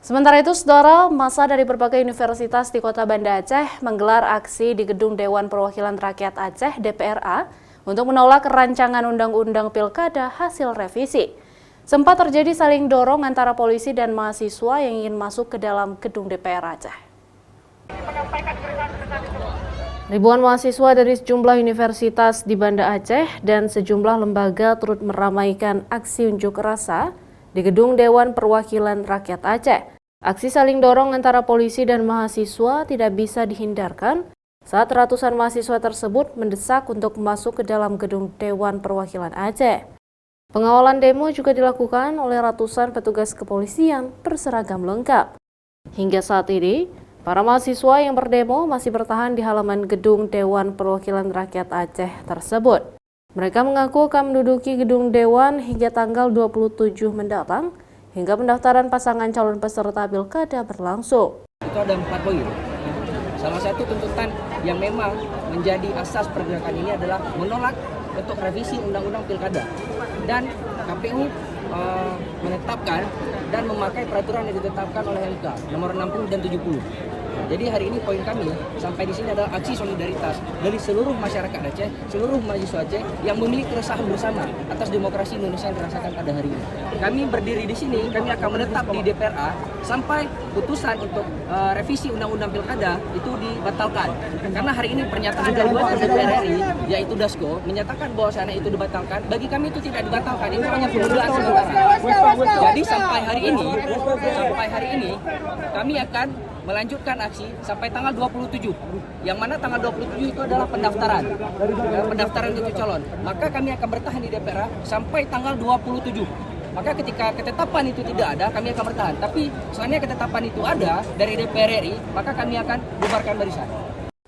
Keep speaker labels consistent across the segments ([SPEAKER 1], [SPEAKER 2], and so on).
[SPEAKER 1] Sementara itu, saudara, massa dari berbagai universitas di Kota Banda Aceh menggelar aksi di Gedung Dewan Perwakilan Rakyat Aceh (DPRA) untuk menolak rancangan Undang-Undang Pilkada hasil revisi. Sempat terjadi saling dorong antara polisi dan mahasiswa yang ingin masuk ke dalam gedung DPR Aceh. Ribuan mahasiswa dari sejumlah universitas di Banda Aceh dan sejumlah lembaga turut meramaikan aksi unjuk rasa di Gedung Dewan Perwakilan Rakyat Aceh. Aksi saling dorong antara polisi dan mahasiswa tidak bisa dihindarkan saat ratusan mahasiswa tersebut mendesak untuk masuk ke dalam Gedung Dewan Perwakilan Aceh. Pengawalan demo juga dilakukan oleh ratusan petugas kepolisian berseragam lengkap. Hingga saat ini, para mahasiswa yang berdemo masih bertahan di halaman Gedung Dewan Perwakilan Rakyat Aceh tersebut. Mereka mengaku akan menduduki gedung Dewan hingga tanggal 27 mendatang, hingga pendaftaran pasangan calon peserta pilkada berlangsung.
[SPEAKER 2] Itu ada 4 poin. Salah satu tuntutan yang memang menjadi asas pergerakan ini adalah menolak untuk revisi Undang-Undang Pilkada. Dan KPU menetapkan dan memakai peraturan yang ditetapkan oleh MK nomor 60 dan 70. Jadi hari ini poin kami sampai di sini adalah aksi solidaritas dari seluruh masyarakat Aceh, seluruh mahasiswa Aceh yang memiliki keresahan bersama atas demokrasi Indonesia yang dirasakan pada hari ini. Kami berdiri di sini, kami akan menetap di DPRA sampai putusan untuk revisi Undang-Undang Pilkada itu dibatalkan. Karena hari ini pernyataan dari DPR RI, yaitu Dasko, menyatakan bahwa sana itu dibatalkan. Bagi kami itu tidak dibatalkan, itu hanya penundaan sementara. Jadi sampai hari ini kami akan melanjutkan aksi sampai tanggal 27, yang mana tanggal 27 itu adalah pendaftaran untuk calon. Maka kami akan bertahan di DPR sampai tanggal 27. Maka ketika ketetapan itu tidak ada, kami akan bertahan. Tapi soalnya ketetapan itu ada dari DPR RI, maka kami akan bubarkan barisan.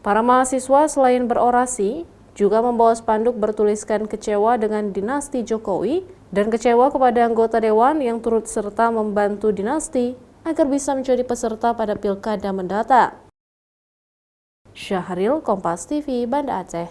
[SPEAKER 1] Para mahasiswa selain berorasi, juga membawa spanduk bertuliskan kecewa dengan dinasti Jokowi dan kecewa kepada anggota dewan yang turut serta membantu dinasti agar bisa menjadi peserta pada pilkada mendatang. Syahril, Kompas TV, Banda Aceh.